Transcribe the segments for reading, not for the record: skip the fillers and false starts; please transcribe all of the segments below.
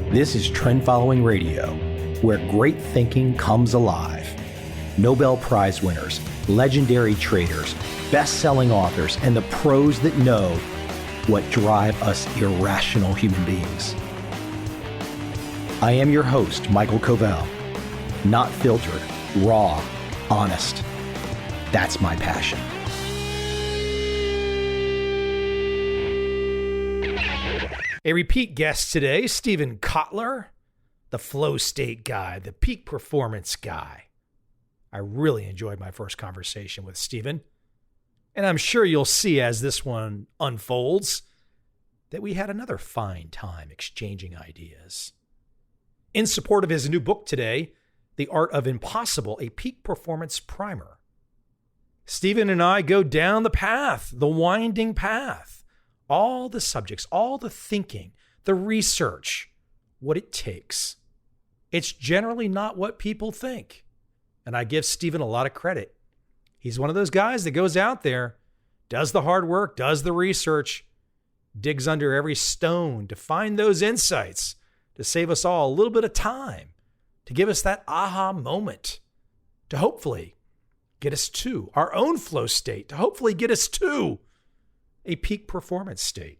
This is Trend Following Radio, where great thinking comes alive. Nobel Prize winners, legendary traders, best-selling authors, and the pros that know what drive us irrational human beings. I am your host, MICHAEL COVEL. Not filtered, raw, honest. That's my passion. A repeat guest today, Steven Kotler, the flow state guy, the peak performance guy. I really enjoyed my first conversation with Steven, and I'm sure you'll see as this one unfolds that we had another fine time exchanging ideas. In support of his new book today, The Art of Impossible, a peak performance primer, Steven and I go down the path, the winding path. All the subjects, all the thinking, the research, what it takes. It's generally not what people think. And I give Steven a lot of credit. He's one of those guys that goes out there, does the hard work, does the research, digs under every stone to find those insights, to save us all a little bit of time, to give us that aha moment, to hopefully get us to our own flow state, to hopefully get us to a peak performance state.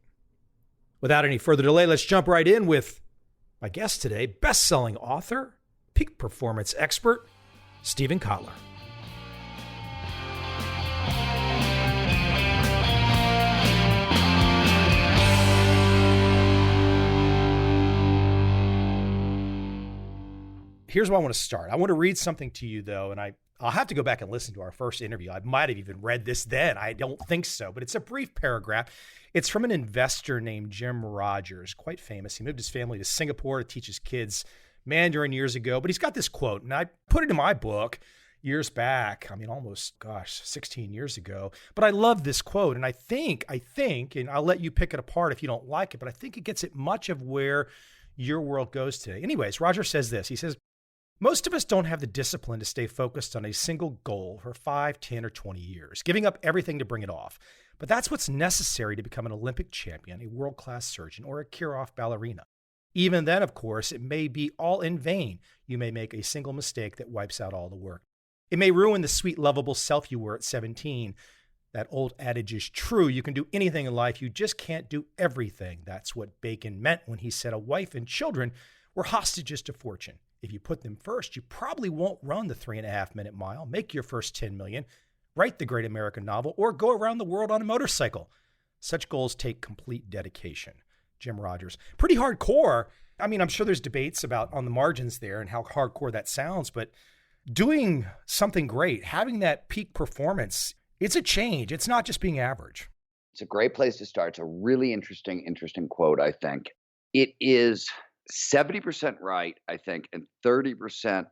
Without any further delay, let's jump right in with my guest today, best-selling author, peak performance expert, Steven Kotler. Here's where I want to start. I want to read something to you, though, and I'll have to go back and listen to our first interview. I might have even read this then. I don't think so, but it's a brief paragraph. It's from an investor named Jim Rogers, quite famous. He moved his family to Singapore to teach his kids Mandarin years ago, but he's got this quote, and I put it in my book years back. Almost, 16 years ago. But I love this quote, and I think, and I'll let you pick it apart if you don't like it, but I think it gets at much of where your world goes today. Anyways, Rogers says this. He says, most of us don't have the discipline to stay focused on a single goal for 5, 10, or 20 years, giving up everything to bring it off. But that's what's necessary to become an Olympic champion, a world-class surgeon, or a Kirov ballerina. Even then, of course, it may be all in vain. You may make a single mistake that wipes out all the work. It may ruin the sweet, lovable self you were at 17. That old adage is true. You can do anything in life. You just can't do everything. That's what Bacon meant when he said a wife and children were hostages to fortune. If you put them first, you probably won't run the 3.5-minute mile, make your first 10 million, write the great American novel, or go around the world on a motorcycle. Such goals take complete dedication. Jim Rogers. Pretty hardcore. I'm sure there's debates about on the margins there and how hardcore that sounds, but doing something great, having that peak performance, it's a change. It's not just being average. It's a great place to start. It's a really interesting quote, I think. It is 70% right, I think, and 30%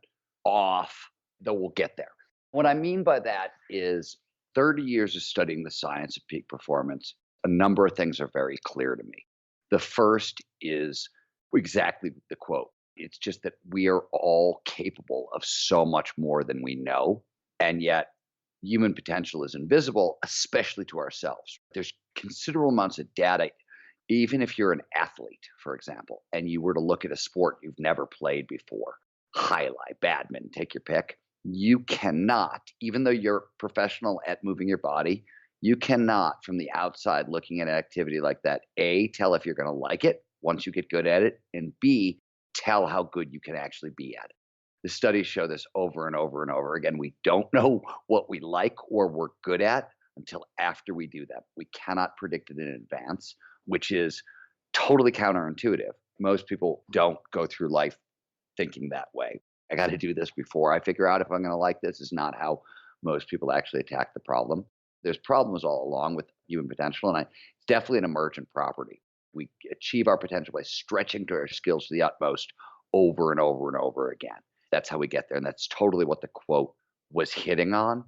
off, though we'll get there. What I mean by that is 30 years of studying the science of peak performance. A number of things are very clear to me. The first is exactly the quote. It's just that we are all capable of so much more than we know, and yet human potential is invisible, especially to ourselves. There's considerable amounts of data. Even if you're an athlete, for example, and you were to look at a sport you've never played before, highlight, badminton, take your pick, you cannot, even though you're professional at moving your body, you cannot, from the outside looking at an activity like that, A, tell if you're going to like it once you get good at it, and B, tell how good you can actually be at it. The studies show this over and over and over again. We don't know what we like or we're good at until after we do that. We cannot predict it in advance, which is totally counterintuitive. Most people don't go through life thinking that way. I got to do this before I figure out if I'm going to like this is not how most people actually attack the problem. There's problems all along with human potential, and it's definitely an emergent property. We achieve our potential by stretching to our skills to the utmost over and over and over again. That's how we get there, and that's totally what the quote was hitting on.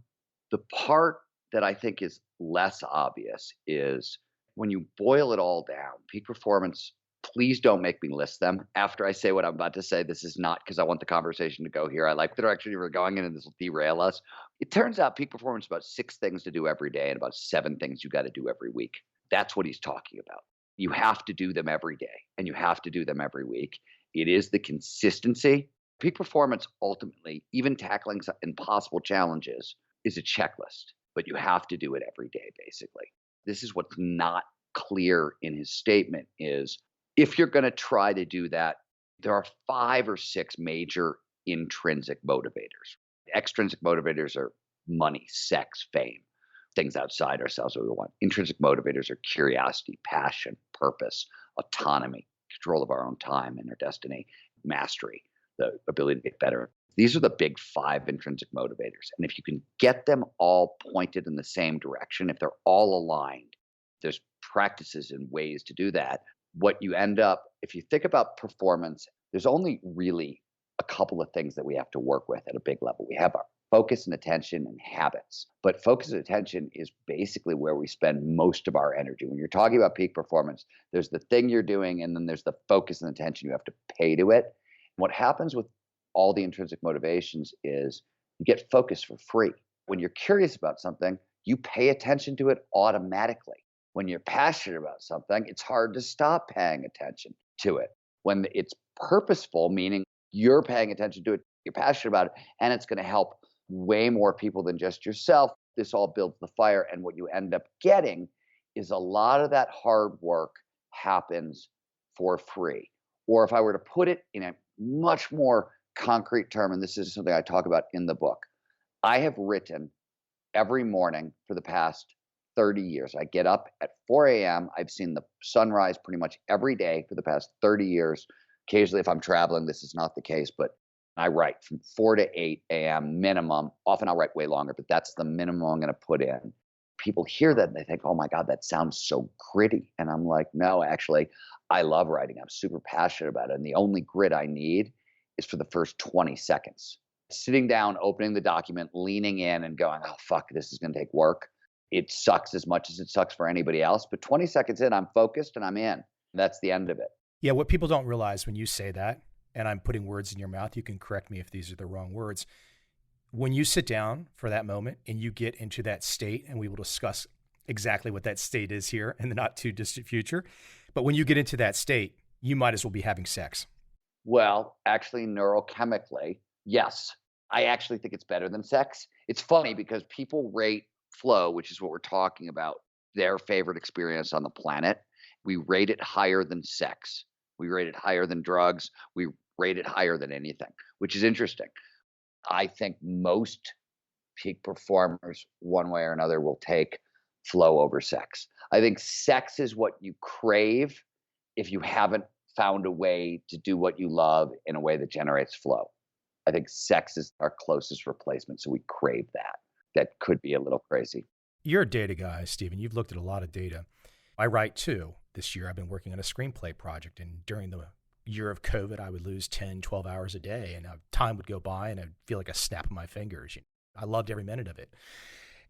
The part that I think is less obvious is when you boil it all down, peak performance, please don't make me list them. After I say what I'm about to say, this is not because I want the conversation to go here. I like the direction you were going in, and this will derail us. It turns out peak performance is about 6 things to do every day and about 7 things you got to do every week. That's what he's talking about. You have to do them every day, and you have to do them every week. It is the consistency. Peak performance, ultimately, even tackling impossible challenges, is a checklist, but you have to do it every day, basically. This is what's not clear in his statement is if you're going to try to do that, there are 5 or 6 major intrinsic motivators. Extrinsic motivators are money, sex, fame, things outside ourselves that we want. Intrinsic motivators are curiosity, passion, purpose, autonomy, control of our own time and our destiny, mastery, the ability to get better. These are the big 5 intrinsic motivators. And if you can get them all pointed in the same direction, if they're all aligned, there's practices and ways to do that. What you end up, if you think about performance, there's only really a couple of things that we have to work with at a big level. We have our focus and attention and habits. But focus and attention is basically where we spend most of our energy. When you're talking about peak performance, there's the thing you're doing, and then there's the focus and attention you have to pay to it. What happens with all the intrinsic motivations is you get focus for free. When you're curious about something, you pay attention to it automatically. When you're passionate about something, it's hard to stop paying attention to it. When it's purposeful, meaning you're paying attention to it, you're passionate about it, and it's going to help way more people than just yourself, this all builds the fire. And what you end up getting is a lot of that hard work happens for free. Or if I were to put it in a much more concrete term, and this is something I talk about in the book, I have written every morning for the past 30 years. I get up at 4 a.m. I've seen the sunrise pretty much every day for the past 30 years. Occasionally, if I'm traveling, this is not the case, but I write from 4 to 8 a.m. minimum. Often I'll write way longer, but that's the minimum I'm going to put in. People hear that and they think, oh my God, that sounds so gritty. And I'm like, no, actually, I love writing. I'm super passionate about it. And the only grit I need is for the first 20 seconds. Sitting down, opening the document, leaning in and going, oh, fuck, this is going to take work. It sucks as much as it sucks for anybody else. But 20 seconds in, I'm focused and I'm in. That's the end of it. Yeah, what people don't realize when you say that, and I'm putting words in your mouth, you can correct me if these are the wrong words. When you sit down for that moment and you get into that state, and we will discuss exactly what that state is here in the not too distant future, but when you get into that state, you might as well be having sex. Well, actually, neurochemically, yes. I actually think it's better than sex. It's funny because people rate flow, which is what we're talking about, their favorite experience on the planet. We rate it higher than sex. We rate it higher than drugs. We rate it higher than anything, which is interesting. I think most peak performers, one way or another, will take flow over sex. I think sex is what you crave if you haven't found a way to do what you love in a way that generates flow. I think sex is our closest replacement, so we crave that. That could be a little crazy. You're a data guy, Steven. You've looked at a lot of data. I write too. This year I've been working on a screenplay project, and during the year of COVID, I would lose 10, 12 hours a day, and time would go by and I'd feel like a snap of my fingers. I loved every minute of it.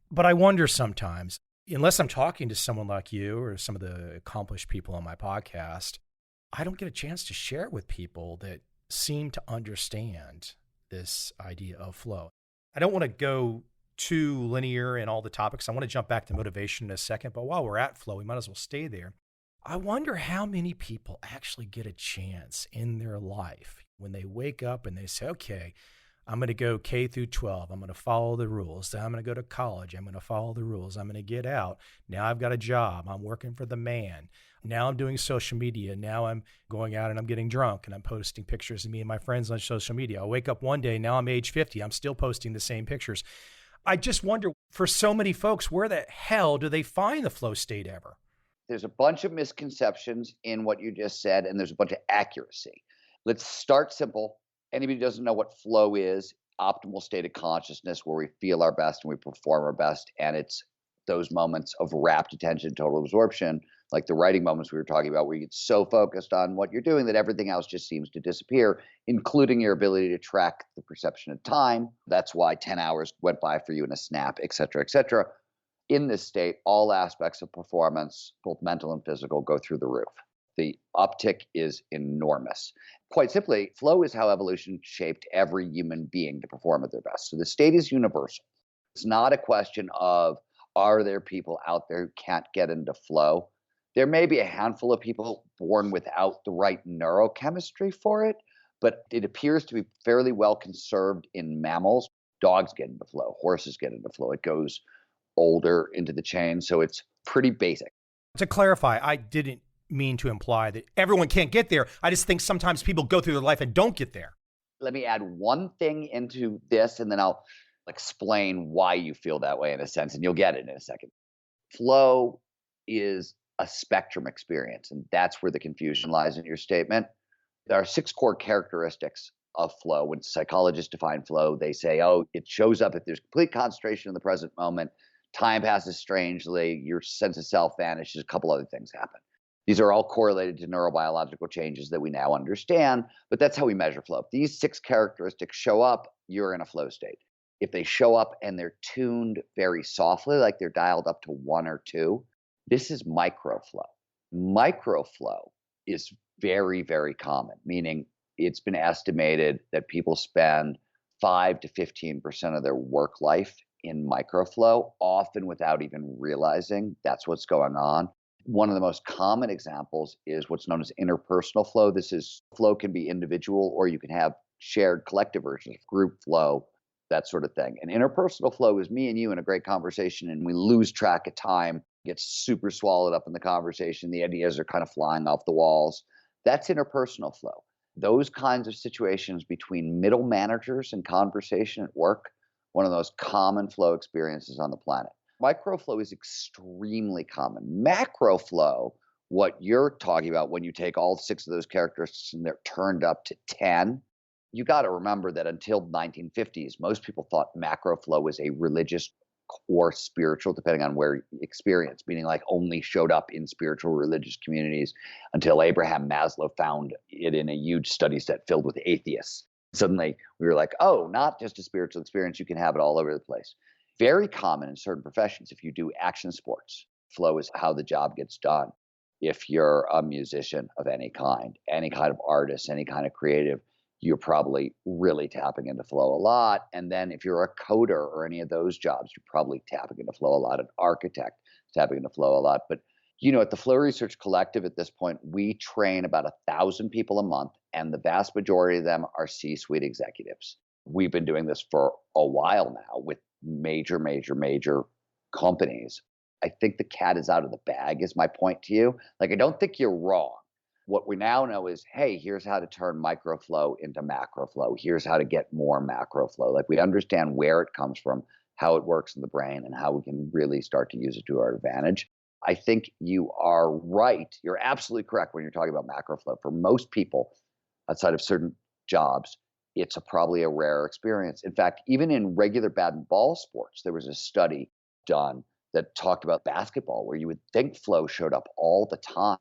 But I wonder sometimes, unless I'm talking to someone like you or some of the accomplished people on my podcast, I don't get a chance to share it with people that seem to understand this idea of flow. I don't want to go too linear in all the topics. I want to jump back to motivation in a second, but while we're at flow, we might as well stay there. I wonder how many people actually get a chance in their life when they wake up and they say, okay, I'm going to go K through 12. I'm going to follow the rules. Then I'm going to go to college. I'm going to follow the rules. I'm going to get out. Now I've got a job. I'm working for the man. Now I'm doing social media. Now I'm going out and I'm getting drunk and I'm posting pictures of me and my friends on social media. I wake up one day, now I'm age 50. I'm still posting the same pictures. I just wonder, for so many folks, where the hell do they find the flow state ever? There's a bunch of misconceptions in what you just said, and there's a bunch of accuracy. Let's start simple. Anybody who doesn't know what flow is, optimal state of consciousness where we feel our best and we perform our best. And it's those moments of rapt attention, total absorption, like the writing moments we were talking about, where you get so focused on what you're doing that everything else just seems to disappear, including your ability to track the perception of time. That's why 10 hours went by for you in a snap, et cetera, et cetera. In this state, all aspects of performance, both mental and physical, go through the roof. The uptick is enormous. Quite simply, flow is how evolution shaped every human being to perform at their best. So the state is universal. It's not a question of, are there people out there who can't get into flow? There may be a handful of people born without the right neurochemistry for it, but it appears to be fairly well conserved in mammals. Dogs get into flow, horses get into flow. It goes older into the chain, so it's pretty basic. To clarify, I didn't mean to imply that everyone can't get there. I just think sometimes people go through their life and don't get there. Let me add one thing into this, and then I'll explain why you feel that way in a sense, and you'll get it in a second. Flow is a spectrum experience, and that's where the confusion lies in your statement. There are 6 core characteristics of flow. When psychologists define flow, they say, oh, it shows up if there's complete concentration in the present moment, time passes strangely, your sense of self vanishes, a couple other things happen. These are all correlated to neurobiological changes that we now understand, but that's how we measure flow. If these 6 characteristics show up, you're in a flow state. If they show up and they're tuned very softly, like they're dialed up to 1 or 2, this is microflow. Microflow is very, very common, meaning it's been estimated that people spend 5 to 15% of their work life in microflow, often without even realizing that's what's going on. One of the most common examples is what's known as interpersonal flow. This is flow can be individual, or you can have shared collective versions, group flow, that sort of thing. And interpersonal flow is me and you in a great conversation, and we lose track of time, get super swallowed up in the conversation. The ideas are kind of flying off the walls. That's interpersonal flow. Those kinds of situations between middle managers and conversation at work, one of those common flow experiences on the planet. Microflow is extremely common. Macroflow, what you're talking about when you take all 6 of those characteristics and they're turned up to 10, you got to remember that until 1950s, most people thought macroflow was a religious or spiritual, depending on where you experience, meaning like only showed up in spiritual religious communities until Abraham Maslow found it in a huge study set filled with atheists. Suddenly we were like, oh, not just a spiritual experience, you can have it all over the place. Very common in certain professions. If you do action sports, flow is how the job gets done. If you're a musician of any kind of artist, any kind of creative, you're probably really tapping into flow a lot. And then if you're a coder or any of those jobs, you're probably tapping into flow a lot. An architect, tapping into flow a lot. But at the Flow Research Collective at this point, we train about 1,000 people a month, and the vast majority of them are C-suite executives. We've been doing this for a while now with major companies. I think the cat is out of the bag is my point to you. Like, I don't think you're wrong. What we now know is, hey, here's how to turn microflow into macroflow. Here's how to get more macroflow. Like, we understand where it comes from, how it works in the brain, and how we can really start to use it to our advantage. I think you are right. You're absolutely correct when you're talking about macroflow. For most people, outside of certain jobs, it's probably a rare experience. In fact, even in regular bat and ball sports, there was a study done that talked about basketball where you would think flow showed up all the time.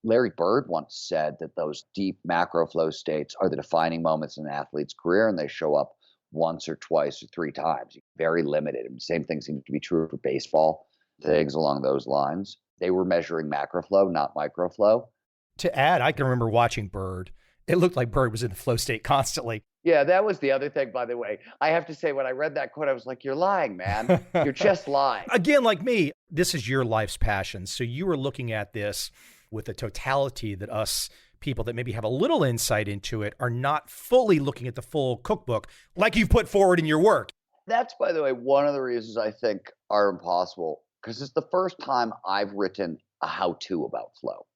Larry Bird once said that those deep macro flow states are the defining moments in an athlete's career, and they show up once or twice or 3 times. Very limited. And the same thing seems to be true for baseball, things along those lines. They were measuring macro flow, not micro flow. To add, I can remember watching Bird. It looked like Bird was in the flow state constantly. Yeah, that was the other thing, by the way. I have to say, when I read that quote, I was like, you're lying, man. You're just lying. Again, like me, this is your life's passion. So you were looking at this with a totality that us people that maybe have a little insight into it are not fully looking at the full cookbook like you've put forward in your work. That's, by the way, one of the reasons I think are impossible, because it's the first time I've written a how-to about flow.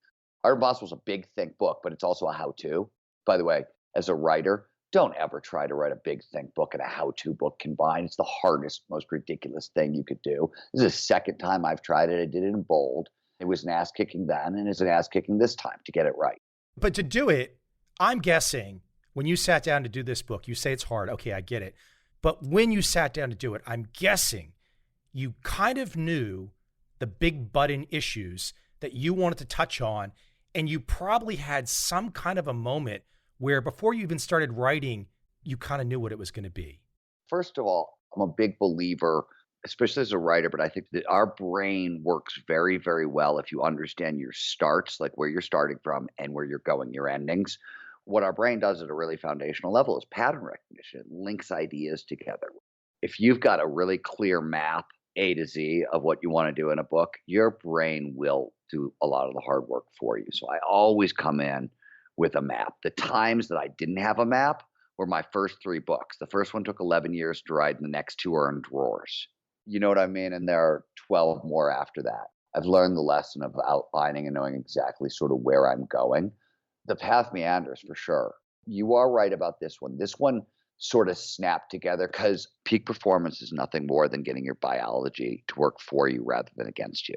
Art Impossible is a big, thick book, but it's also a how-to. By the way, as a writer, don't ever try to write a big, thick book and a how-to book combined. It's the hardest, most ridiculous thing you could do. This is the second time I've tried it. I did it in bold. It was an ass-kicking then, and it's an ass-kicking this time to get it right. But to do it, I'm guessing when you sat down to do this book, you say it's hard. Okay, I get it. But when you sat down to do it, I'm guessing you kind of knew the big button issues that you wanted to touch on, and you probably had some kind of a moment where before you even started writing, you kind of knew what it was going to be. First of all, I'm a big believer, especially as a writer, but I think that our brain works very, very well if you understand your starts, like where you're starting from and where you're going, your endings. What our brain does at a really foundational level is pattern recognition. It links ideas together. If you've got a really clear map A to Z of what you want to do in a book, your brain will do a lot of the hard work for you. So I always come in with a map. The times that I didn't have a map were my first 3 books. The first one took 11 years to write, and the next 2 are in drawers. You know what I mean? And there are 12 more after that. I've learned the lesson of outlining and knowing exactly sort of where I'm going. The path meanders for sure. You are right about this one. This one sort of snapped together because peak performance is nothing more than getting your biology to work for you rather than against you.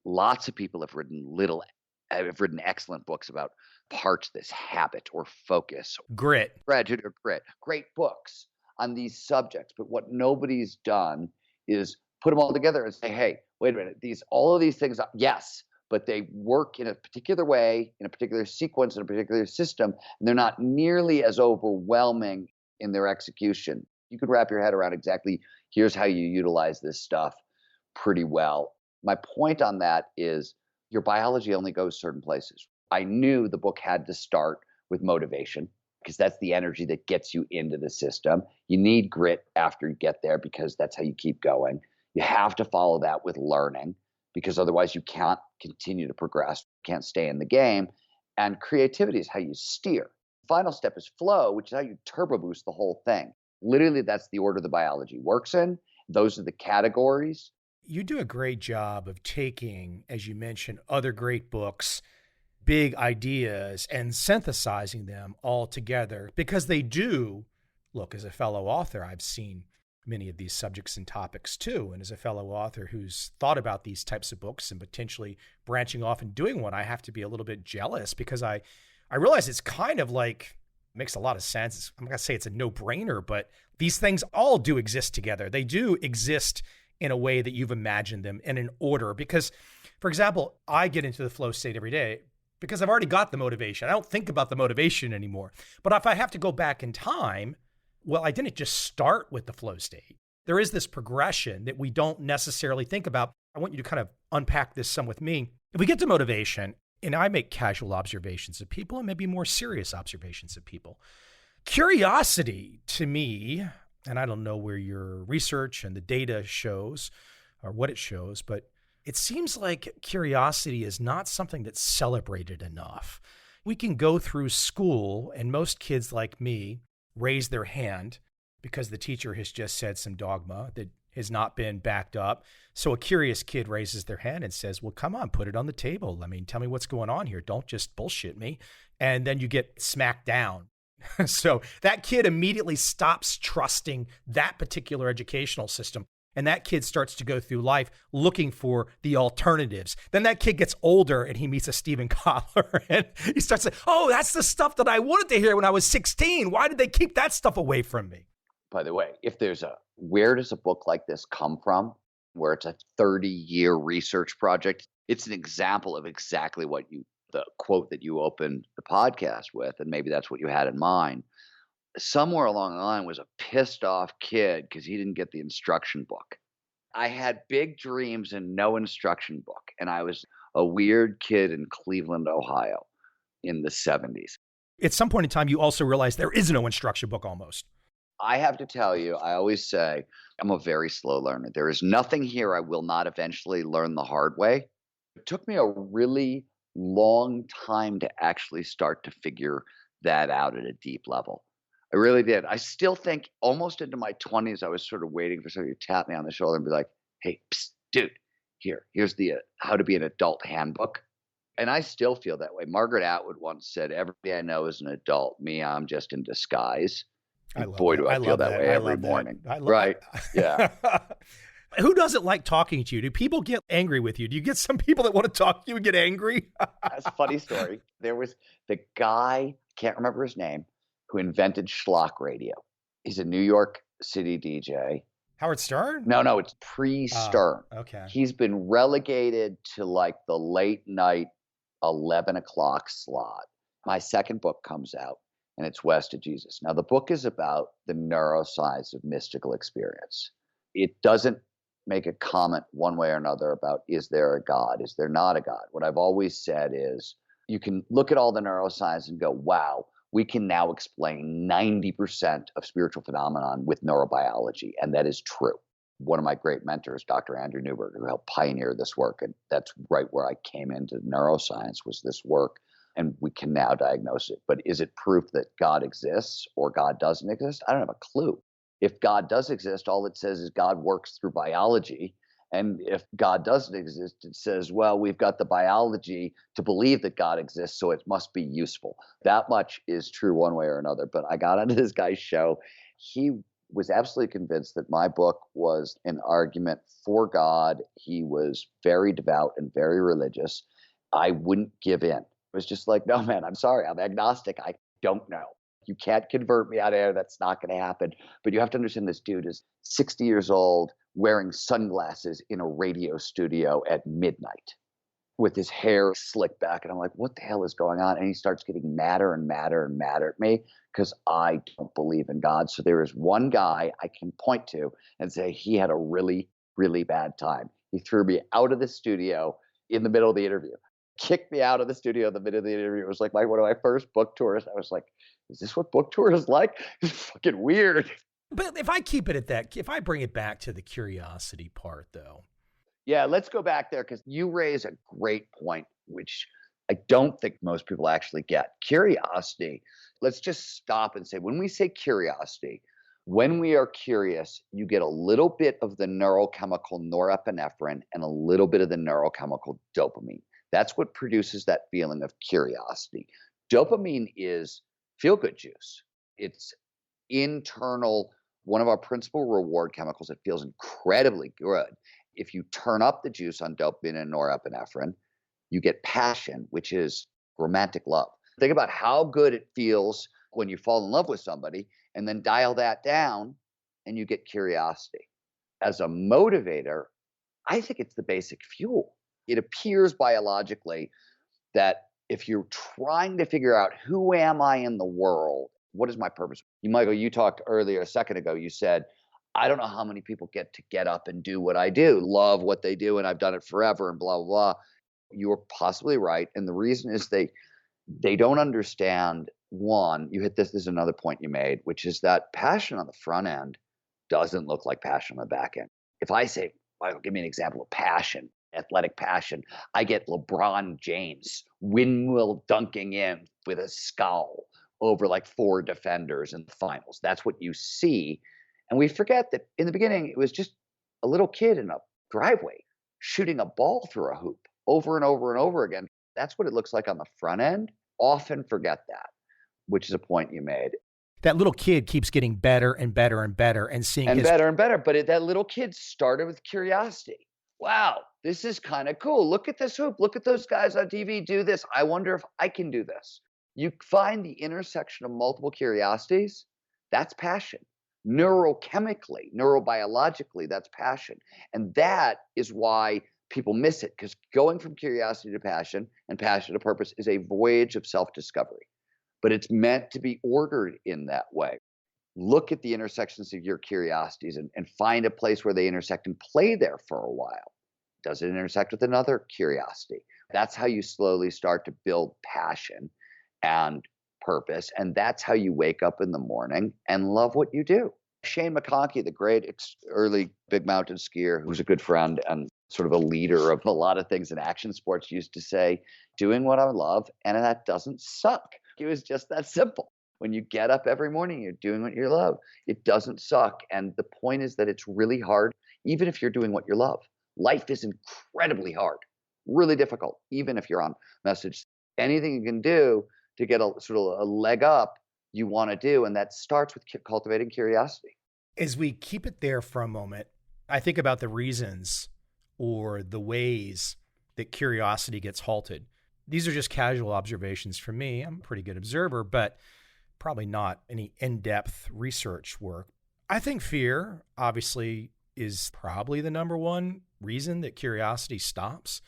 Lots of people have written excellent books about parts of this habit or focus, Grit. gratitude or grit. Great books on these subjects. But what nobody's done is put them all together and say, hey, wait a minute, all of these things, yes, but they work in a particular way, in a particular sequence, in a particular system, and they're not nearly as overwhelming in their execution. You could wrap your head around exactly, here's how you utilize this stuff pretty well. My point on that is your biology only goes certain places. I knew the book had to start with motivation because that's the energy that gets you into the system. You need grit after you get there because that's how you keep going. You have to follow that with learning because otherwise you can't continue to progress, can't stay in the game. And creativity is how you steer. Final step is flow, which is how you turbo boost the whole thing. Literally, that's the order the biology works in. Those are the categories. You do a great job of taking, as you mentioned, other great books, big ideas, and synthesizing them all together because they do, look, as a fellow author, I've seen many of these subjects and topics too. And as a fellow author who's thought about these types of books and potentially branching off and doing one, I have to be a little bit jealous because I realize it's kind of like, makes a lot of sense. I'm not going to say it's a no-brainer, but these things all do exist together. They do exist in a way that you've imagined them in an order. Because, for example, I get into the flow state every day because I've already got the motivation. I don't think about the motivation anymore. But if I have to go back in time, well, I didn't just start with the flow state. There is this progression that we don't necessarily think about. I want you to kind of unpack this some with me. If we get to motivation, and I make casual observations of people and maybe more serious observations of people, curiosity to me, and I don't know where your research and the data shows or what it shows, but it seems like curiosity is not something that's celebrated enough. We can go through school and most kids like me raise their hand because the teacher has just said some dogma that has not been backed up. So a curious kid raises their hand and says, well, come on, put it on the table. I mean, tell me what's going on here. Don't just bullshit me. And then you get smacked down. So that kid immediately stops trusting that particular educational system. And that kid starts to go through life looking for the alternatives. Then that kid gets older and he meets a Steven Kotler and he starts saying, oh, that's the stuff that I wanted to hear when I was 16. Why did they keep that stuff away from me? By the way, where does a book like this come from, where it's a 30-year research project? It's an example of exactly the quote that you opened the podcast with, and maybe that's what you had in mind. Somewhere along the line was a pissed off kid because he didn't get the instruction book. I had big dreams and no instruction book. And I was a weird kid in Cleveland, Ohio in the 70s. At some point in time, you also realized there is no instruction book almost. I have to tell you, I always say I'm a very slow learner. There is nothing here I will not eventually learn the hard way. It took me a really long time to actually start to figure that out at a deep level. I really did. I still think almost into my 20s, I was sort of waiting for somebody to tap me on the shoulder and be like, hey, psst, dude, here's the How to Be an Adult Handbook. And I still feel that way. Margaret Atwood once said, every day I know as an adult, I'm just in disguise. Boy, do I feel that way every morning. Right. Yeah. Who doesn't like talking to you? Do people get angry with you? Do you get some people that want to talk to you and get angry? That's a funny story. There was the guy, can't remember his name, who invented schlock radio. He's a New York City DJ. Howard Stern? No, it's pre-Stern. Okay. He's been relegated to like the late night 11 o'clock slot. My second book comes out, and it's West of Jesus. Now, the book is about the neuroscience of mystical experience. It doesn't make a comment one way or another about, is there a God? Is there not a God? What I've always said is, you can look at all the neuroscience and go, wow, we can now explain 90% of spiritual phenomenon with neurobiology, and that is true. one of my great mentors, Dr. Andrew Newberg, who helped pioneer this work. And that's right where I came into neuroscience, was this work. And we can now diagnose it. But is it proof that God exists or God doesn't exist? I don't have a clue. If God does exist, all it says is God works through biology. And if God doesn't exist, it says, well, we've got the biology to believe that God exists, so it must be useful. That much is true one way or another. But I got onto this guy's show. He was absolutely convinced that my book was an argument for God. He was very devout and very religious. I wouldn't give in. It was just like, no, man, I'm sorry. I'm agnostic. I don't know. You can't convert me out of there. That's not going to happen. But you have to understand, this dude is 60 years old, wearing sunglasses in a radio studio at midnight with his hair slicked back. And I'm like, what the hell is going on? And he starts getting madder and madder and madder at me because I don't believe in God. So there is one guy I can point to and say he had a really, really bad time. He threw me out of the studio in the middle of the interview, kicked me out of the studio in the middle of the interview. It was like one of my first book tours. I was like, is this what book tour is like? It's fucking weird. But if I keep it at that, if I bring it back to the curiosity part, though. Yeah, let's go back there, because you raise a great point, which I don't think most people actually get. Curiosity, let's just stop and say, when we say curiosity, when we are curious, you get a little bit of the neurochemical norepinephrine and a little bit of the neurochemical dopamine. That's what produces that feeling of curiosity. Dopamine is feel-good juice. It's internal, one of our principal reward chemicals. It feels incredibly good. If you turn up the juice on dopamine and norepinephrine, you get passion, which is romantic love. Think about how good it feels when you fall in love with somebody, and then dial that down and you get curiosity. As a motivator, I think it's the basic fuel. It appears biologically that if you're trying to figure out, who am I in the world? What is my purpose? Michael, you talked earlier a second ago, you said, I don't know how many people get up and do what I do, love what they do, and I've done it forever and blah, blah, blah. You're possibly right. And the reason is they don't understand, one, you hit this is another point you made, which is that passion on the front end doesn't look like passion on the back end. If I say, Michael, give me an example of passion, athletic passion, I get LeBron James windmill dunking in with a scowl over like 4 defenders in the finals. That's what you see. And we forget that in the beginning, it was just a little kid in a driveway shooting a ball through a hoop over and over and over again. That's what it looks like on the front end. Often forget that, which is a point you made. That little kid keeps getting better and better and better and seeing better and better. But that little kid started with curiosity. Wow, this is kind of cool. Look at this hoop. Look at those guys on TV do this. I wonder if I can do this. You find the intersection of multiple curiosities. That's passion. Neurochemically, neurobiologically, that's passion. And that is why people miss it, because going from curiosity to passion and passion to purpose is a voyage of self-discovery. But it's meant to be ordered in that way. Look at the intersections of your curiosities and find a place where they intersect and play there for a while. Does it intersect with another curiosity? That's how you slowly start to build passion and purpose. And that's how you wake up in the morning and love what you do. Shane McConkey, the great early big mountain skier, who's a good friend and sort of a leader of a lot of things in action sports, used to say, doing what I love, and that doesn't suck. It was just that simple. When you get up every morning, you're doing what you love. It doesn't suck. And the point is that it's really hard, even if you're doing what you love. Life is incredibly hard, really difficult, even if you're on message. Anything you can do to get a sort of a leg up, you want to do. And that starts with cultivating curiosity. As we keep it there for a moment, I think about the reasons or the ways that curiosity gets halted. These are just casual observations from me. I'm a pretty good observer, but probably not any in-depth research work. I think fear, obviously, is probably the number one reason that curiosity stops.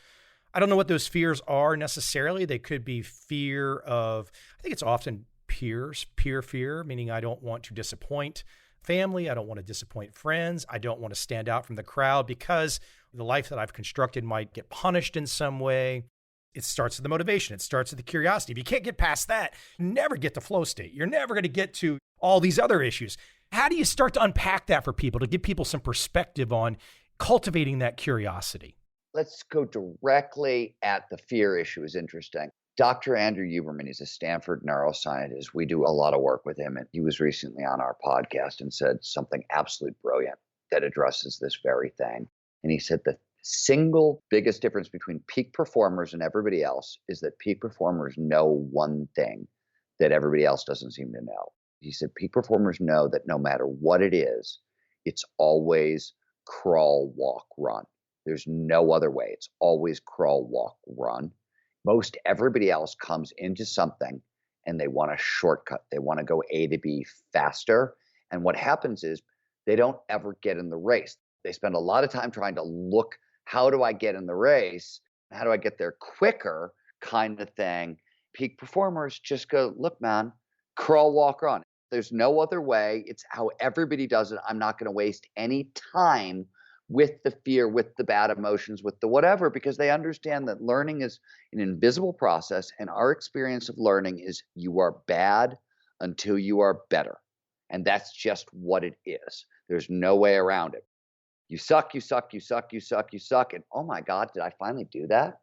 I don't know what those fears are necessarily. They could be fear of, I think it's often peer fear, meaning I don't want to disappoint family. I don't want to disappoint friends. I don't want to stand out from the crowd because the life that I've constructed might get punished in some way. It starts with the motivation. It starts with the curiosity. If you can't get past that, you never get to flow state. You're never going to get to all these other issues. How do you start to unpack that for people to give people some perspective on cultivating that curiosity? Let's go directly at the fear issue is interesting. Dr. Andrew Huberman, he's a Stanford neuroscientist. We do a lot of work with him, and he was recently on our podcast and said something absolutely brilliant that addresses this very thing. And he said the single biggest difference between peak performers and everybody else is that peak performers know one thing that everybody else doesn't seem to know. He said peak performers know that no matter what it is, it's always crawl, walk, run. There's no other way. It's always crawl, walk, run. Most everybody else comes into something and they want a shortcut. They want to go A to B faster. And what happens is they don't ever get in the race. They spend a lot of time trying to look, how do I get in the race? How do I get there quicker kind of thing. Peak performers just go, look, man, crawl, walk, run. There's no other way. It's how everybody does it. I'm not going to waste any time with the fear, with the bad emotions, with the whatever, because they understand that learning is an invisible process. And our experience of learning is you are bad until you are better. And that's just what it is. There's no way around it. You suck, you suck, you suck, you suck, you suck. And oh my God, did I finally do that?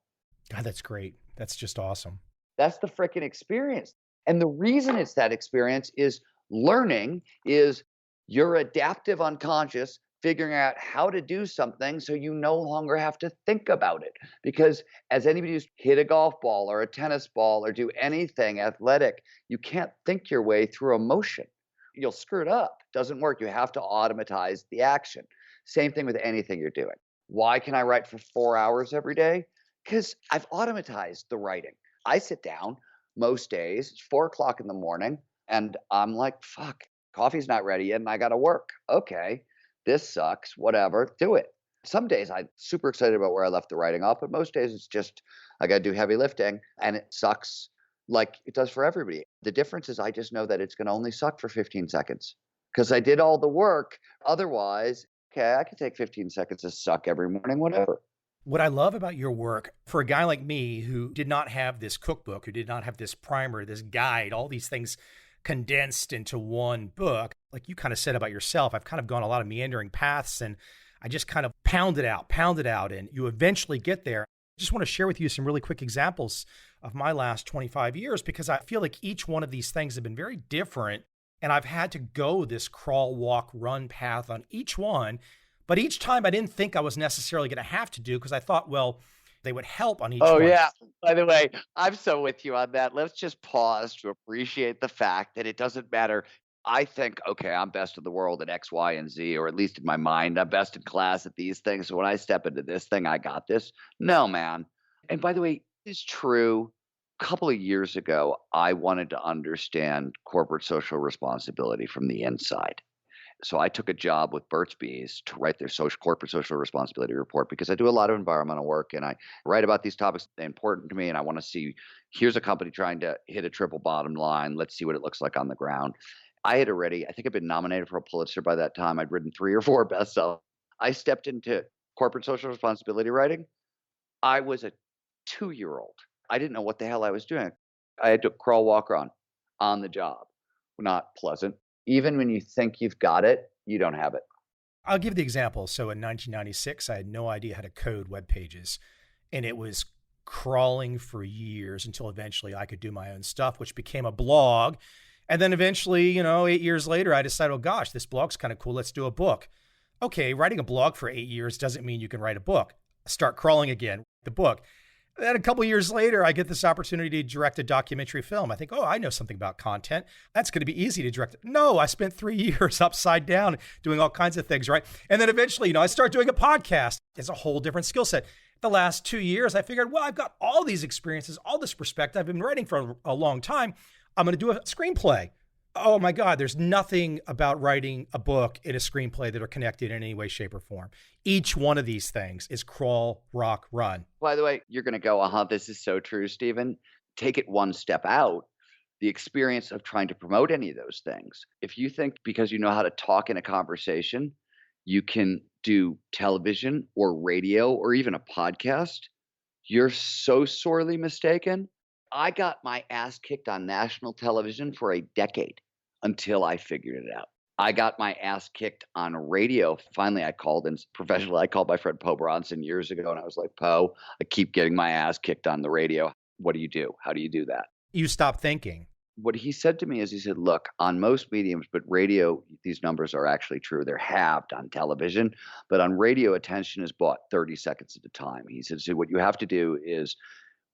God, that's great. That's just awesome. That's the freaking experience. And the reason it's that experience is learning is your adaptive unconscious figuring out how to do something so you no longer have to think about it. Because as anybody who's hit a golf ball or a tennis ball or do anything athletic, you can't think your way through emotion. You'll screw it up. Doesn't work. You have to automatize the action. Same thing with anything you're doing. Why can I write for 4 hours every day? Because I've automatized the writing. I sit down most days, it's 4 o'clock in the morning, and I'm like, fuck, coffee's not ready yet and I got to work. Okay. This sucks, whatever, do it. Some days I'm super excited about where I left the writing off, but most days it's just I got to do heavy lifting and it sucks like it does for everybody. The difference is I just know that it's going to only suck for 15 seconds because I did all the work. Otherwise, okay, I could take 15 seconds to suck every morning, whatever. What I love about your work, for a guy like me who did not have this cookbook, who did not have this primer, this guide, all these things condensed into one book, like you kind of said about yourself, I've kind of gone a lot of meandering paths and I just kind of pound it out, and you eventually get there. I just want to share with you some really quick examples of my last 25 years because I feel like each one of these things have been very different and I've had to go this crawl, walk, run path on each one. But each time I didn't think I was necessarily going to have to do because I thought, well, they would help on each one. Oh, yeah. By the way, I'm so with you on that. Let's just pause to appreciate the fact that it doesn't matter. I think, okay, I'm best in the world at X, Y, and Z, or at least in my mind, I'm best in class at these things. So when I step into this thing, I got this. No, man. And by the way, it's true. A couple of years ago, I wanted to understand corporate social responsibility from the inside. So I took a job with Burt's Bees to write their corporate social responsibility report because I do a lot of environmental work and I write about these topics that are important to me. And I want to see, here's a company trying to hit a triple bottom line. Let's see what it looks like on the ground. I think I'd been nominated for a Pulitzer by that time. I'd written 3 or 4 bestsellers. I stepped into corporate social responsibility writing. I was a 2-year-old. I didn't know what the hell I was doing. I had to crawl, walk, run on the job. Not pleasant. Even when you think you've got it, you don't have it. I'll give the example. So in 1996, I had no idea how to code web pages, and it was crawling for years until eventually I could do my own stuff, which became a blog. And then eventually, 8 years later, I decided, oh gosh, this blog's kind of cool. Let's do a book. Okay, writing a blog for 8 years doesn't mean you can write a book. Start crawling again, the book. Then a couple of years later, I get this opportunity to direct a documentary film. I think, oh, I know something about content. That's going to be easy to direct. No, I spent 3 years upside down doing all kinds of things, right? And then eventually, I start doing a podcast. It's a whole different skill set. The last 2 years, I figured, well, I've got all these experiences, all this perspective. I've been writing for a long time. I'm going to do a screenplay. Oh my God, there's nothing about writing a book and a screenplay that are connected in any way, shape, or form. Each one of these things is crawl, rock, run. By the way, you're going to go, this is so true, Steven. Take it one step out. The experience of trying to promote any of those things. If you think because you know how to talk in a conversation, you can do television or radio or even a podcast, you're so sorely mistaken. I got my ass kicked on national television for a decade until I figured it out. I got my ass kicked on radio. Finally, I called in professionally. I called my friend Poe Bronson years ago, and I was like, Poe, I keep getting my ass kicked on the radio. What do you do? How do you do that? You stop thinking. What he said to me is, he said, look, on most mediums, but radio, these numbers are actually true. They're halved on television, but on radio, attention is bought 30 seconds at a time. He said, so what you have to do is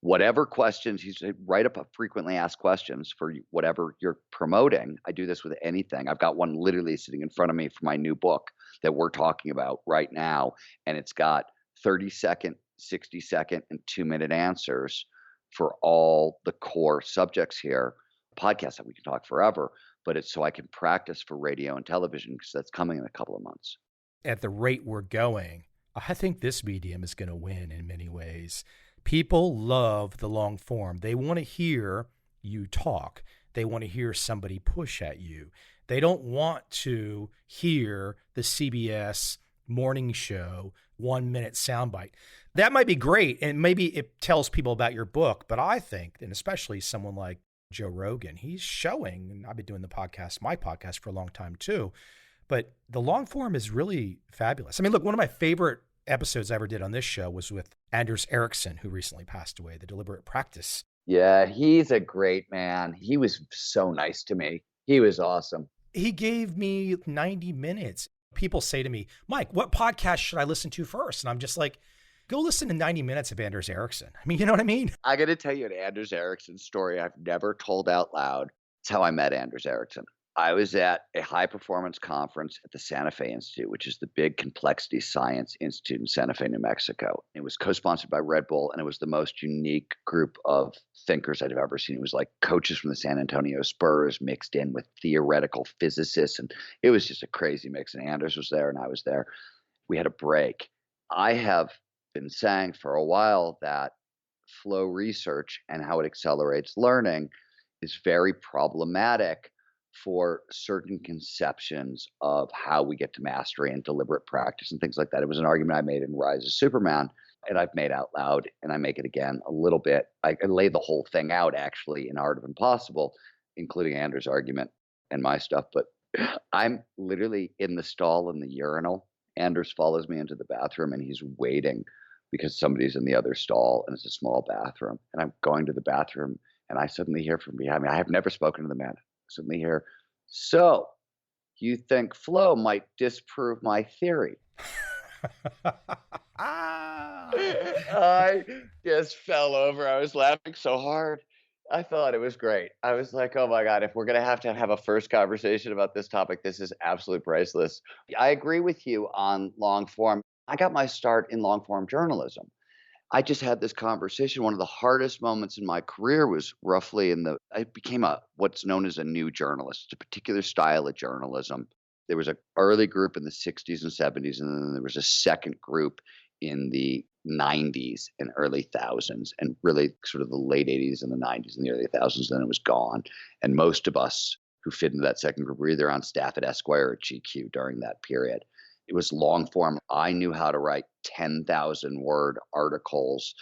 whatever questions, he said, write up a frequently asked questions for whatever you're promoting. I do this with anything. I've got one literally sitting in front of me for my new book that we're talking about right now. And it's got 30-second, 60-second, and 2-minute answers for all the core subjects here. Podcast that we can talk forever, but it's so I can practice for radio and television because that's coming in a couple of months. At the rate we're going, I think this medium is going to win in many ways. People love the long form. They want to hear you talk. They want to hear somebody push at you. They don't want to hear the CBS morning show 1-minute soundbite. That might be great, and maybe it tells people about your book, but I think, and especially someone like Joe Rogan, he's showing, and I've been doing my podcast for a long time too, but the long form is really fabulous. I mean, look, one of my favorite episodes I ever did on this show was with Anders Ericsson, who recently passed away, The Deliberate Practice. Yeah, he's a great man. He was so nice to me. He was awesome. He gave me 90 minutes. People say to me, Mike, what podcast should I listen to first? And I'm just like, go listen to 90 minutes of Anders Ericsson. I mean, you know what I mean? I got to tell you an Anders Ericsson story I've never told out loud. It's how I met Anders Ericsson. I was at a high performance conference at the Santa Fe Institute, which is the big complexity science institute in Santa Fe, New Mexico. It was co-sponsored by Red Bull, and it was the most unique group of thinkers I'd ever seen. It was like coaches from the San Antonio Spurs mixed in with theoretical physicists, and it was just a crazy mix. And Anders was there, and I was there. We had a break. I have been saying for a while that flow research and how it accelerates learning is very problematic for certain conceptions of how we get to mastery and deliberate practice and things like that. It was an argument I made in Rise of Superman, and I've made out loud, and I make it again a little bit. I lay the whole thing out actually in Art of Impossible, including Anders' argument and my stuff, but I'm literally in the stall in the urinal. Anders follows me into the bathroom, and he's waiting because somebody's in the other stall, and it's a small bathroom. And I'm going to the bathroom, and I suddenly hear from behind me. I have never spoken to the man. I suddenly hear, so you think flow might disprove my theory? I just fell over. I was laughing so hard. I thought it was great. I was like, oh my God, if we're going to have a first conversation about this topic, this is absolutely priceless. I agree with you on long form. I got my start in long form journalism. I just had this conversation. One of the hardest moments in my career was roughly I became what's known as a new journalist. It's a particular style of journalism. There was an early group in the 60s and 70s, and then there was a second group in the 90s and early thousands, and really sort of the late 80s and the 90s and the early thousands. Then it was gone. And most of us who fit into that second group were either on staff at Esquire or GQ during that period. It was long form. I knew how to write 10,000 word articles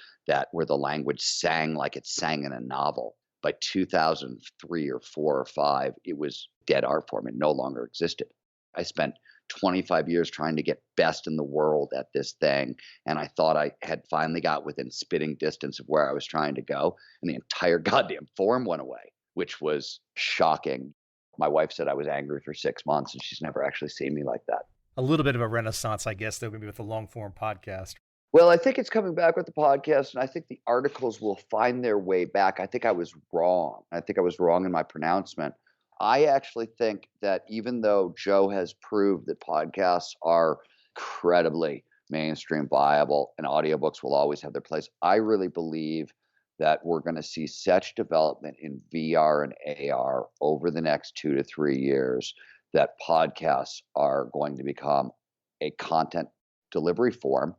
where the language sang like it sang in a novel. By 2003 or 4 or 5, it was dead art form. It no longer existed. I spent 25 years trying to get best in the world at this thing. And I thought I had finally got within spitting distance of where I was trying to go. And the entire goddamn form went away, which was shocking. My wife said I was angry for 6 months, and she's never actually seen me like that. A little bit of a renaissance, I guess, though, maybe with the long form podcast. Well, I think it's coming back with the podcast, and I think the articles will find their way back. I think I was wrong. I think I was wrong in my pronouncement. I actually think that even though Joe has proved that podcasts are incredibly mainstream viable and audiobooks will always have their place, I really believe that we're going to see such development in VR and AR over the next 2 to 3 years that podcasts are going to become a content delivery form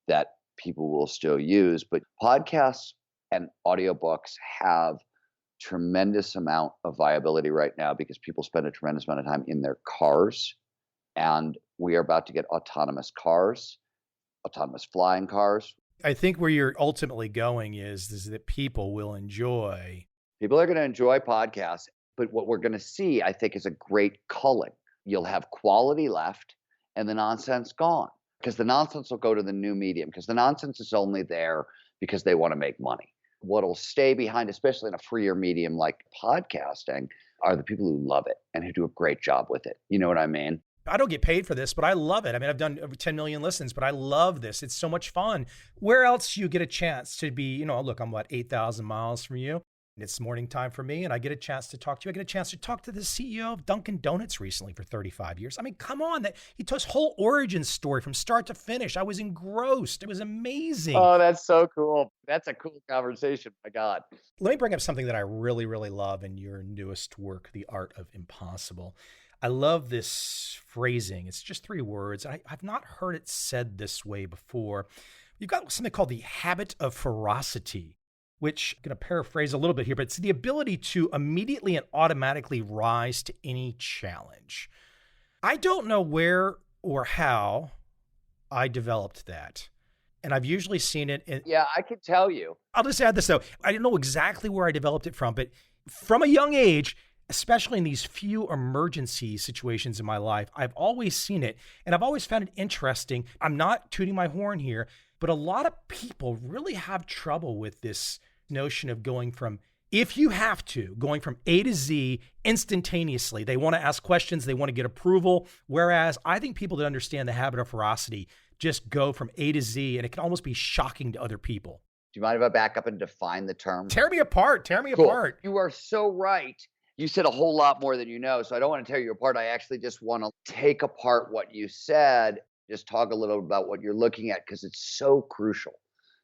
that people will still use. But podcasts and audiobooks have tremendous amount of viability right now because people spend a tremendous amount of time in their cars. And we are about to get autonomous cars, autonomous flying cars. I think where you're ultimately going is that people will enjoy. People are going to enjoy podcasts. But what we're going to see, I think, is a great culling. you'll have quality left and the nonsense gone. Because the nonsense will go to the new medium, because the nonsense is only there because they want to make money. What'll stay behind, especially in a freer medium like podcasting, are the people who love it and who do a great job with it. You know what I mean? I don't get paid for this, but I love it. I mean, I've done over 10 million listens, but I love this. It's so much fun. Where else do you get a chance to be, look, I'm 8,000 miles from you. And it's morning time for me, and I get a chance to talk to you. I get a chance to talk to the CEO of Dunkin' Donuts recently for 35 years. I mean, come on. He told his whole origin story from start to finish. I was engrossed. It was amazing. Oh, that's so cool. That's a cool conversation. My God. Let me bring up something that I really, really love in your newest work, The Art of Impossible. I love this phrasing. It's just 3 words. I've not heard it said this way before. You've got something called the habit of ferocity, which I'm going to paraphrase a little bit here, but it's the ability to immediately and automatically rise to any challenge. I don't know where or how I developed that. And I've usually seen it in... Yeah, I can tell you. I'll just add this though. I didn't know exactly where I developed it from, but from a young age, especially in these few emergency situations in my life, I've always seen it. And I've always found it interesting. I'm not tooting my horn here, but a lot of people really have trouble with this notion of going from, if you have to, going from A to Z instantaneously. They want to ask questions. They want to get approval. Whereas I think people that understand the habit of ferocity just go from A to Z, and it can almost be shocking to other people. Do you mind if I back up and define the term? Tear me apart. Tear me Cool. apart. You are so right. You said a whole lot more than you know, so I don't want to tear you apart. I actually just want to take apart what you said, just talk a little about what you're looking at, because it's so crucial.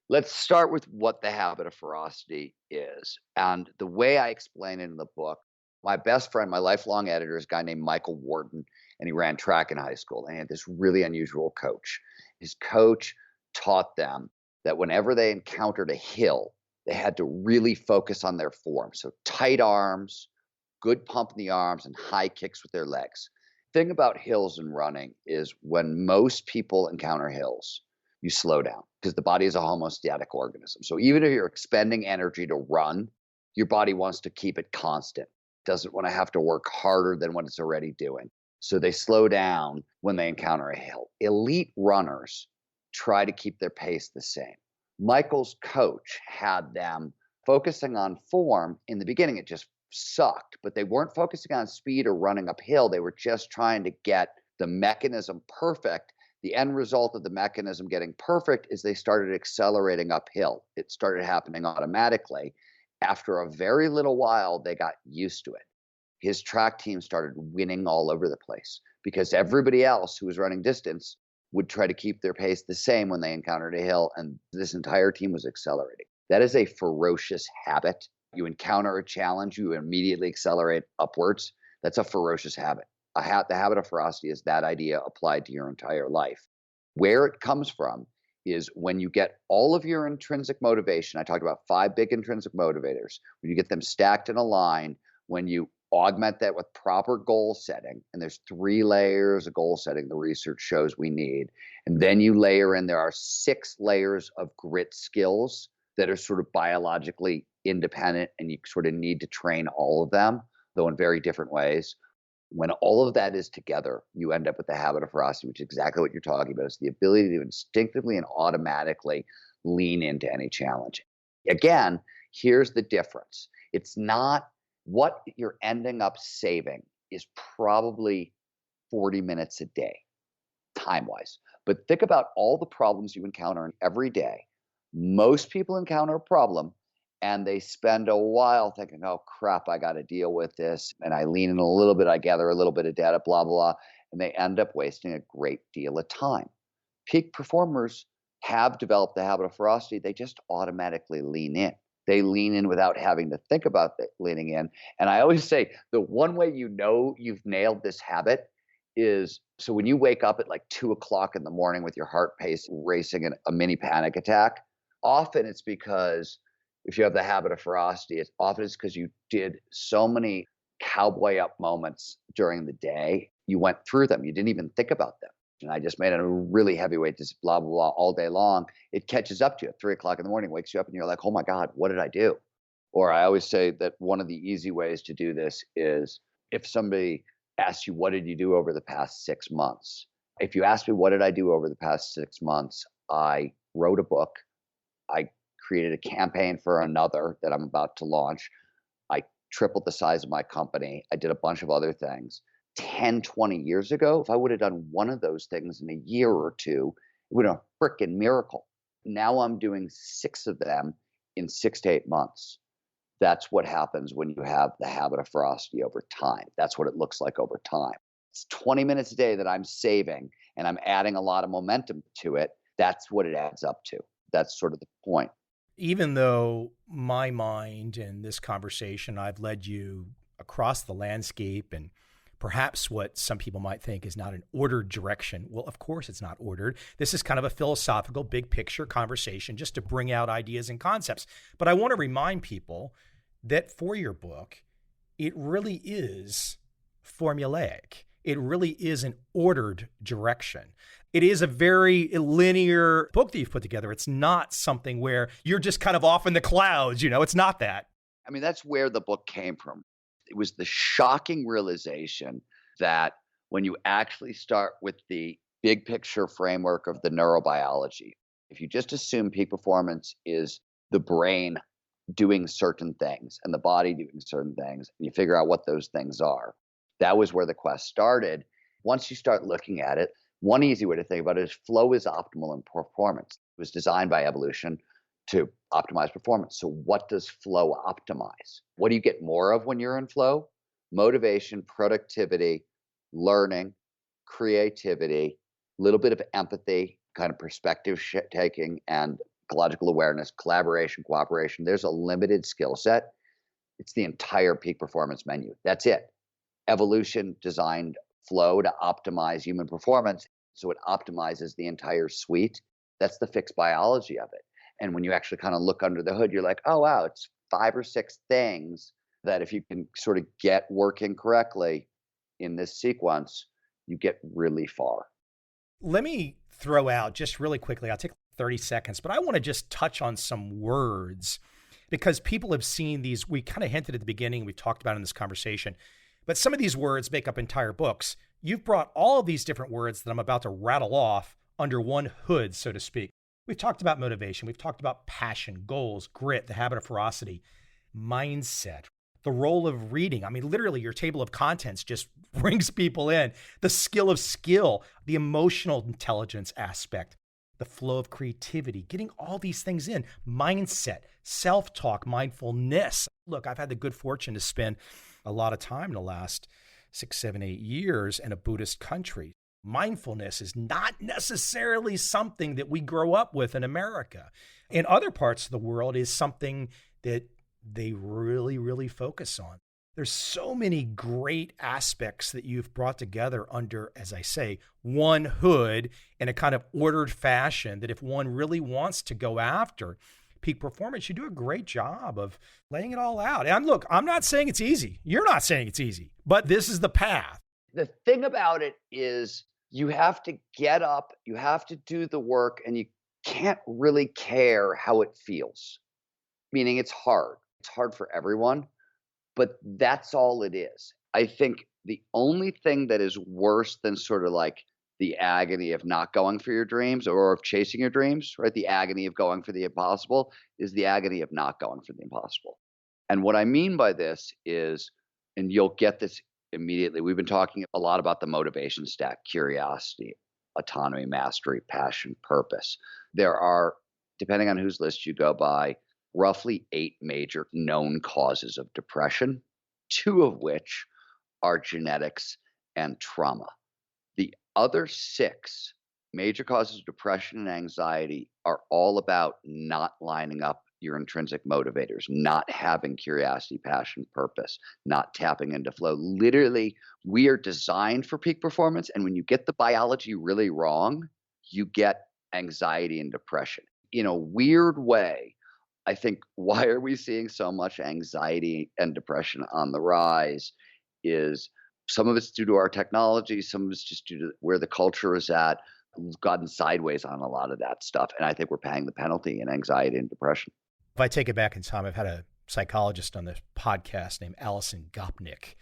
Let's start with what the habit of ferocity is. And the way I explain it in the book, my best friend, my lifelong editor, is a guy named Michael Wharton, and he ran track in high school. And he had this really unusual coach. His coach taught them that whenever they encountered a hill, they had to really focus on their form. So tight arms, good pump in the arms, and high kicks with their legs. The thing about hills and running is when most people encounter hills, you slow down because the body is a homeostatic organism. So even if you're expending energy to run, your body wants to keep it constant. It doesn't want to have to work harder than what it's already doing. So they slow down when they encounter a hill. Elite runners try to keep their pace the same. Michael's coach had them focusing on form. In the beginning, it just sucked, but they weren't focusing on speed or running uphill. They were just trying to get the mechanism perfect. The end result of the mechanism getting perfect is they started accelerating uphill. It started happening automatically. After a very little while, they got used to it. His track team started winning all over the place because everybody else who was running distance would try to keep their pace the same when they encountered a hill, and this entire team was accelerating. That is a ferocious habit. You encounter a challenge, you immediately accelerate upwards. That's a ferocious habit. The habit of ferocity is that idea applied to your entire life. Where it comes from is when you get all of your intrinsic motivation. I talked about 5 big intrinsic motivators. When you get them stacked in a line, when you augment that with proper goal setting, and there's 3 layers of goal setting the research shows we need. And then you layer in, there are 6 layers of grit skills that are sort of biologically independent, and you sort of need to train all of them, though in very different ways. When all of that is together, you end up with the habit of ferocity, which is exactly what you're talking about. It's the ability to instinctively and automatically lean into any challenge. Again, here's the difference. It's not what you're ending up saving is probably 40 minutes a day, time-wise. But think about all the problems you encounter every day. Most people encounter a problem and they spend a while thinking, oh crap, I got to deal with this. And I lean in a little bit, I gather a little bit of data, blah, blah. And they end up wasting a great deal of time. Peak performers have developed the habit of ferocity. They just automatically lean in. They lean in without having to think about leaning in. And I always say the one way you know you've nailed this habit is, so when you wake up at like 2 o'clock in the morning with your heart pace racing and a mini panic attack, often it's because if you have the habit of ferocity, it's because you did so many cowboy up moments during the day. You went through them. You didn't even think about them. And I just made it a really heavyweight, just blah, blah, blah, all day long. It catches up to you at 3 o'clock in the morning, wakes you up, and you're like, oh my God, what did I do? Or I always say that one of the easy ways to do this is if somebody ask you, what did you do over the past 6 months? If you ask me, what did I do over the past 6 months? I wrote a book. I created a campaign for another that I'm about to launch. I tripled the size of my company. I did a bunch of other things. 10, 20 years ago, if I would have done one of those things in a year or two, it would have been a freaking miracle. Now I'm doing 6 of them in 6 to 8 months. That's what happens when you have the habit of ferocity over time. That's what it looks like over time. It's 20 minutes a day that I'm saving, and I'm adding a lot of momentum to it. That's what it adds up to. That's sort of the point. Even though my mind and this conversation, I've led you across the landscape and perhaps what some people might think is not an ordered direction. Well, of course it's not ordered. This is kind of a philosophical, big picture conversation just to bring out ideas and concepts. But I want to remind people that for your book, it really is formulaic. It really is an ordered direction. It is a very linear book that you've put together. It's not something where you're just kind of off in the clouds. It's not that. I mean, that's where the book came from. It was the shocking realization that when you actually start with the big picture framework of the neurobiology, if you just assume peak performance is the brain doing certain things and the body doing certain things, and you figure out what those things are, that was where the quest started. Once you start looking at it, one easy way to think about it is flow is optimal in performance. It was designed by evolution to optimize performance. So what does flow optimize? What do you get more of when you're in flow? Motivation, productivity, learning, creativity, a little bit of empathy, kind of perspective taking, and ecological awareness, collaboration, cooperation. There's a limited skill set. It's the entire peak performance menu. That's it. Evolution designed flow to optimize human performance. So it optimizes the entire suite. That's the fixed biology of it. And when you actually kind of look under the hood, you're like, oh, wow, it's 5 or 6 things that if you can sort of get working correctly in this sequence, you get really far. Let me throw out just really quickly, I'll take 30 seconds, but I want to just touch on some words because people have seen these. We kind of hinted at the beginning, we talked about in this conversation, but some of these words make up entire books. You've brought all of these different words that I'm about to rattle off under one hood, so to speak. We've talked about motivation. We've talked about passion, goals, grit, the habit of ferocity, mindset, the role of reading. I mean, literally your table of contents just brings people in. The skill of skill, the emotional intelligence aspect, the flow of creativity, getting all these things in, mindset, self-talk, mindfulness. Look, I've had the good fortune to spend a lot of time in the last 6, 7, 8 years in a Buddhist country. Mindfulness is not necessarily something that we grow up with in America. In other parts of the world is something that they really, really focus on. There's so many great aspects that you've brought together under, as I say, one hood in a kind of ordered fashion that if one really wants to go after peak performance, you do a great job of laying it all out. And look, I'm not saying it's easy. You're not saying it's easy, but this is the path. The thing about it is you have to get up, you have to do the work, and you can't really care how it feels. Meaning it's hard. It's hard for everyone, but that's all it is. I think the only thing that is worse than sort of like the agony of not going for your dreams or of chasing your dreams, right? The agony of going for the impossible is the agony of not going for the impossible. And what I mean by this is, and you'll get this immediately, we've been talking a lot about the motivation stack: curiosity, autonomy, mastery, passion, purpose. There are, depending on whose list you go by, roughly 8 major known causes of depression, 2 of which are genetics and trauma. The other 6 major causes of depression and anxiety are all about not lining up your intrinsic motivators, not having curiosity, passion, purpose, not tapping into flow. Literally, we are designed for peak performance. And when you get the biology really wrong, you get anxiety and depression. In a weird way, I think why are we seeing so much anxiety and depression on the rise is some of it's due to our technology, some of it's just due to where the culture is at. We've gotten sideways on a lot of that stuff. And I think we're paying the penalty in anxiety and depression. If I take it back in time, I've had a psychologist on the podcast named Alison Gopnik.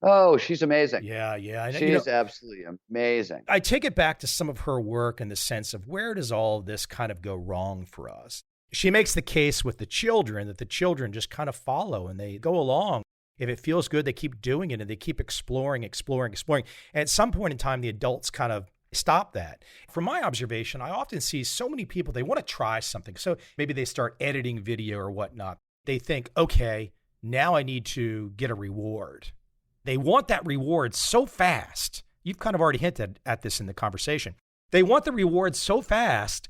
Oh, she's amazing. Yeah, yeah. And, She is absolutely amazing. I take it back to some of her work in the sense of where does all of this kind of go wrong for us? She makes the case with the children that the children just kind of follow and they go along. If it feels good, they keep doing it and they keep exploring. And at some point in time, the adults kind of stop that. From my observation, I often see so many people, they want to try something. So maybe they start editing video or whatnot. They think, okay, now I need to get a reward. They want that reward so fast. You've kind of already hinted at this in the conversation. They want the reward so fast,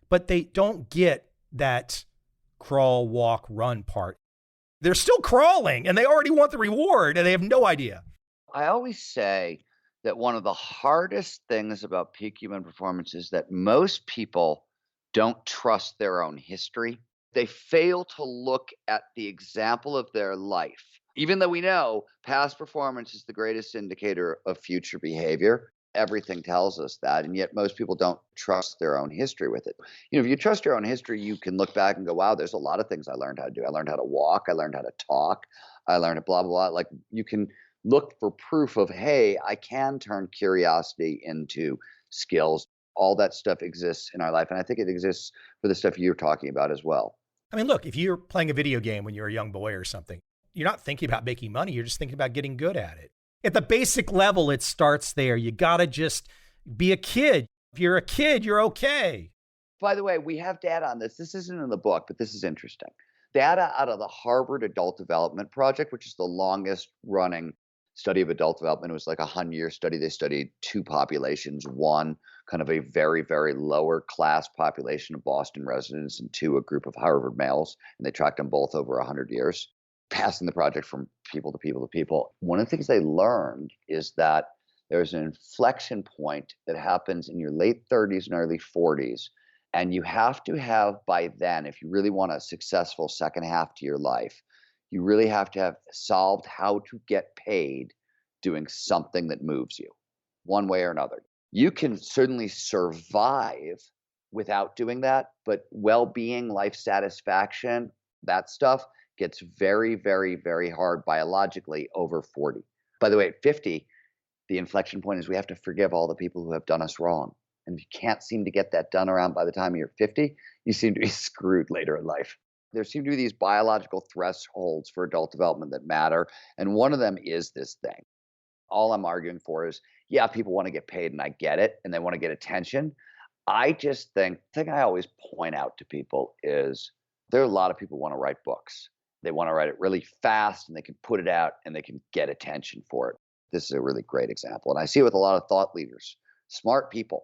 but they don't get that crawl, walk, run part. They're still crawling and they already want the reward and they have no idea. I always say that one of the hardest things about peak human performance is that most people don't trust their own history. They fail to look at the example of their life. Even though we know past performance is the greatest indicator of future behavior, everything tells us that. And yet most people don't trust their own history with it. If you trust your own history, you can look back and go, wow, there's a lot of things I learned how to do. I learned how to walk. I learned how to talk. I learned blah, blah, blah. Like you can look for proof of, hey, I can turn curiosity into skills. All that stuff exists in our life. And I think it exists for the stuff you're talking about as well. I mean, look, if you're playing a video game when you're a young boy or something, you're not thinking about making money. You're just thinking about getting good at it. At the basic level, it starts there. You got to just be a kid. If you're a kid, you're okay. By the way, we have data on this. This isn't in the book, but this is interesting. Data out of the Harvard Adult Development Project, which is the longest running study of adult development. It was like a 100-year study. They studied two populations, one kind of a very, very lower class population of Boston residents and two, a group of Harvard males. And they tracked them both over 100 years, passing the project from people to people to people. One of the things they learned is that there's an inflection point that happens in your late 30s and early 40s. And you have to have by then, if you really want a successful second half to your life, you really have to have solved how to get paid doing something that moves you one way or another. You can certainly survive without doing that, but well-being, life satisfaction, that stuff gets very, very, very hard biologically over 40. By the way, at 50, the inflection point is we have to forgive all the people who have done us wrong. And if you can't seem to get that done around by the time you're 50, you seem to be screwed later in life. There seem to be these biological thresholds for adult development that matter. And one of them is this thing. All I'm arguing for is, yeah, people want to get paid and I get it. And they want to get attention. I just think, the thing I always point out to people is there are a lot of people who want to write books. They want to write it really fast and they can put it out and they can get attention for it. This is a really great example. And I see it with a lot of thought leaders, smart people,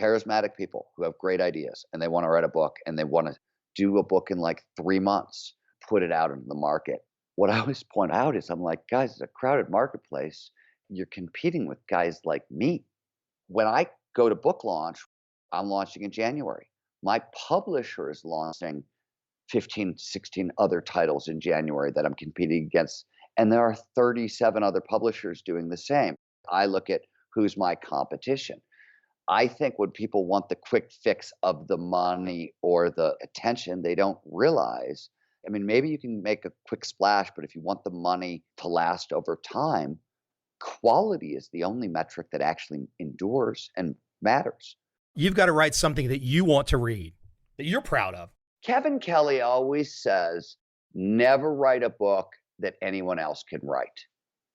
charismatic people who have great ideas and they want to write a book and they want to do a book in like 3 months, put it out into the market. What I always point out is I'm like, guys, it's a crowded marketplace. You're competing with guys like me. When I go to book launch, I'm launching in January. My publisher is launching 15, 16 other titles in January that I'm competing against. And there are 37 other publishers doing the same. I look at who's my competition. I think when people want the quick fix of the money or the attention, they don't realize, I mean, maybe you can make a quick splash, but if you want the money to last over time, quality is the only metric that actually endures and matters. You've got to write something that you want to read, that you're proud of. Kevin Kelly always says, never write a book that anyone else can write.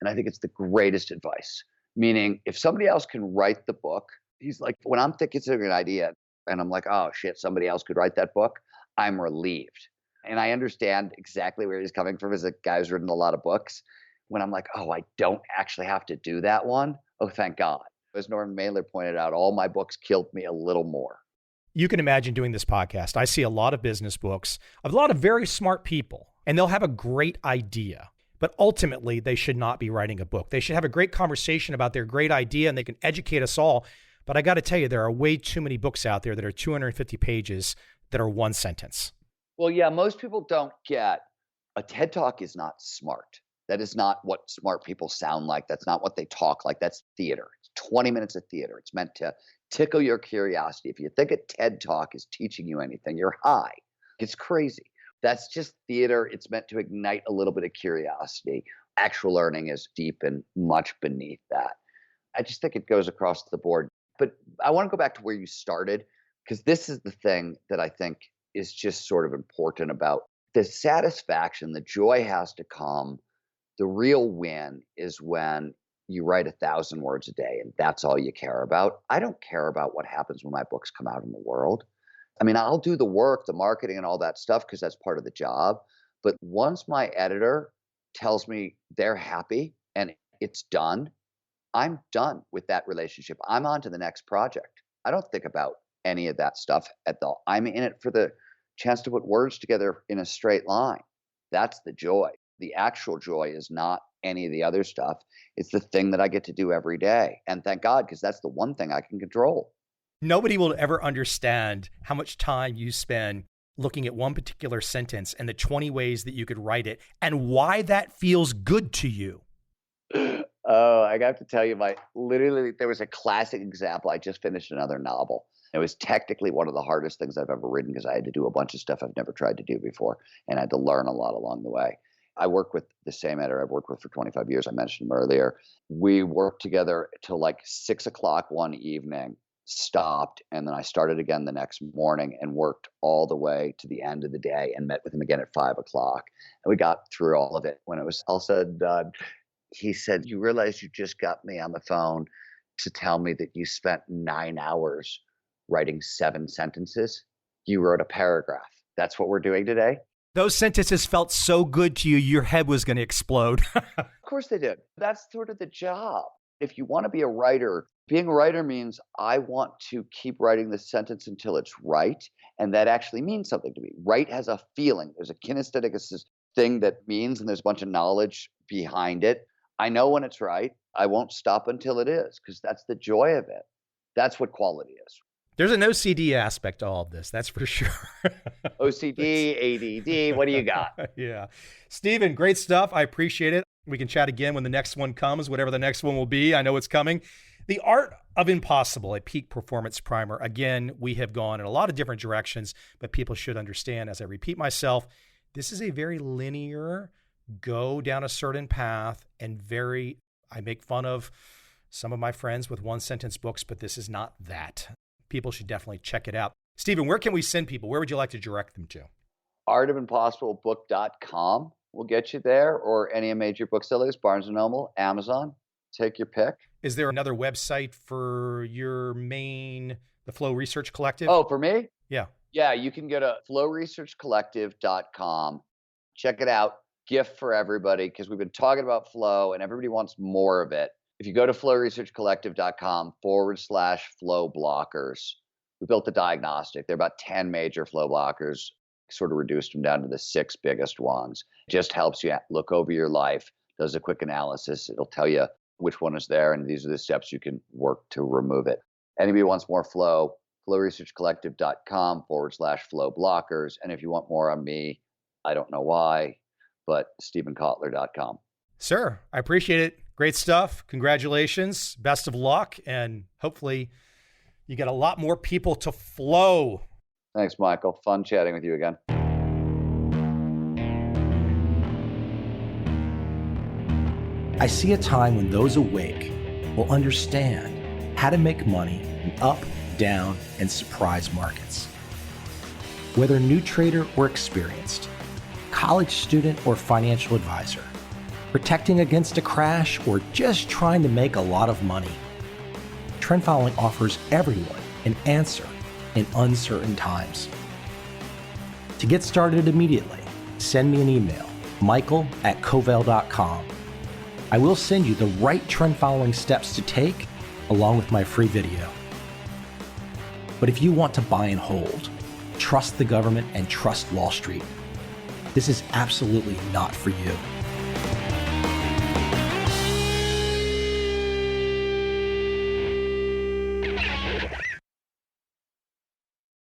And I think it's the greatest advice. Meaning, if somebody else can write the book, he's like, when I'm considering an idea and I'm like, oh shit, somebody else could write that book, I'm relieved. And I understand exactly where he's coming from as a guy who's written a lot of books. When I'm like, oh, I don't actually have to do that one. Oh, thank God. As Norman Mailer pointed out, all my books killed me a little more. You can imagine doing this podcast. I see a lot of business books of a lot of very smart people, and they'll have a great idea. But ultimately, they should not be writing a book. They should have a great conversation about their great idea, and they can educate us all. But I got to tell you, there are way too many books out there that are 250 pages that are one sentence. Well, yeah, most people don't get a TED Talk is not smart. That is not what smart people sound like. That's not what they talk like. That's theater. It's 20 minutes of theater. It's meant to tickle your curiosity. If you think a TED Talk is teaching you anything, you're high. It's crazy. That's just theater. It's meant to ignite a little bit of curiosity. Actual learning is deep and much beneath that. I just think it goes across the board. But I want to go back to where you started, because this is the thing that I think is just sort of important about the satisfaction. The joy has to come. The real win is when you write 1,000 words a day and that's all you care about. I don't care about what happens when my books come out in the world. I mean, I'll do the work, the marketing and all that stuff because that's part of the job. But once my editor tells me they're happy and it's done, I'm done with that relationship. I'm on to the next project. I don't think about any of that stuff at all. I'm in it for the chance to put words together in a straight line. That's the joy. The actual joy is not any of the other stuff. It's the thing that I get to do every day. And thank God, because that's the one thing I can control. Nobody will ever understand how much time you spend looking at one particular sentence and the 20 ways that you could write it and why that feels good to you. Oh, I got to tell you, literally, there was a classic example. I just finished another novel. It was technically one of the hardest things I've ever written because I had to do a bunch of stuff I've never tried to do before, and I had to learn a lot along the way. I work with the same editor I've worked with for 25 years. I mentioned him earlier. We worked together till like 6 o'clock one evening, stopped, and then I started again the next morning and worked all the way to the end of the day and met with him again at 5 o'clock. And we got through all of it. When it was all said and done, he said, "You realize you just got me on the phone to tell me that you spent 9 hours writing 7 sentences? You wrote a paragraph. That's what we're doing today?" Those sentences felt so good to you, your head was going to explode. Of course they did. That's sort of the job. If you want to be a writer, being a writer means I want to keep writing the sentence until it's right. And that actually means something to me. Right has a feeling. There's a kinesthetic thing that means, and there's a bunch of knowledge behind it. I know when it's right. I won't stop until it is, because that's the joy of it. That's what quality is. There's an OCD aspect to all of this, that's for sure. OCD, ADD, what do you got? Yeah. Steven, great stuff. I appreciate it. We can chat again when the next one comes, whatever the next one will be. I know it's coming. The Art of Impossible, a peak performance primer. Again, we have gone in a lot of different directions, but people should understand, as I repeat myself, this is a very linear, go down a certain path, and I make fun of some of my friends with one sentence books, but this is not that. People should definitely check it out. Steven, where can we send people? Where would you like to direct them to? artofimpossiblebook.com will get you there, or any major booksellers, Barnes & Noble, Amazon. Take your pick. Is there another website for the Flow Research Collective? Oh, for me? Yeah. Yeah, you can go to flowresearchcollective.com. Check it out. Gift for everybody, because we've been talking about flow and everybody wants more of it. If you go to flowresearchcollective.com/flow blockers, we built a diagnostic. There are about 10 major flow blockers, sort of reduced them down to the 6 biggest ones. It just helps you look over your life, does a quick analysis. It'll tell you which one is there, and these are the steps you can work to remove it. Anybody wants more flow, flowresearchcollective.com/flow blockers. And if you want more on me, I don't know why, but stevenkotler.com. Sir, I appreciate it. Great stuff. Congratulations. Best of luck. And hopefully you get a lot more people to flow. Thanks, Michael. Fun chatting with you again. I see a time when those awake will understand how to make money in up, down, and surprise markets. Whether new trader or experienced, college student or financial advisor, protecting against a crash or just trying to make a lot of money, trend following offers everyone an answer in uncertain times. To get started immediately, send me an email, michael@covel.com. I will send you the right trend following steps to take along with my free video. But if you want to buy and hold, trust the government and trust Wall Street, this is absolutely not for you.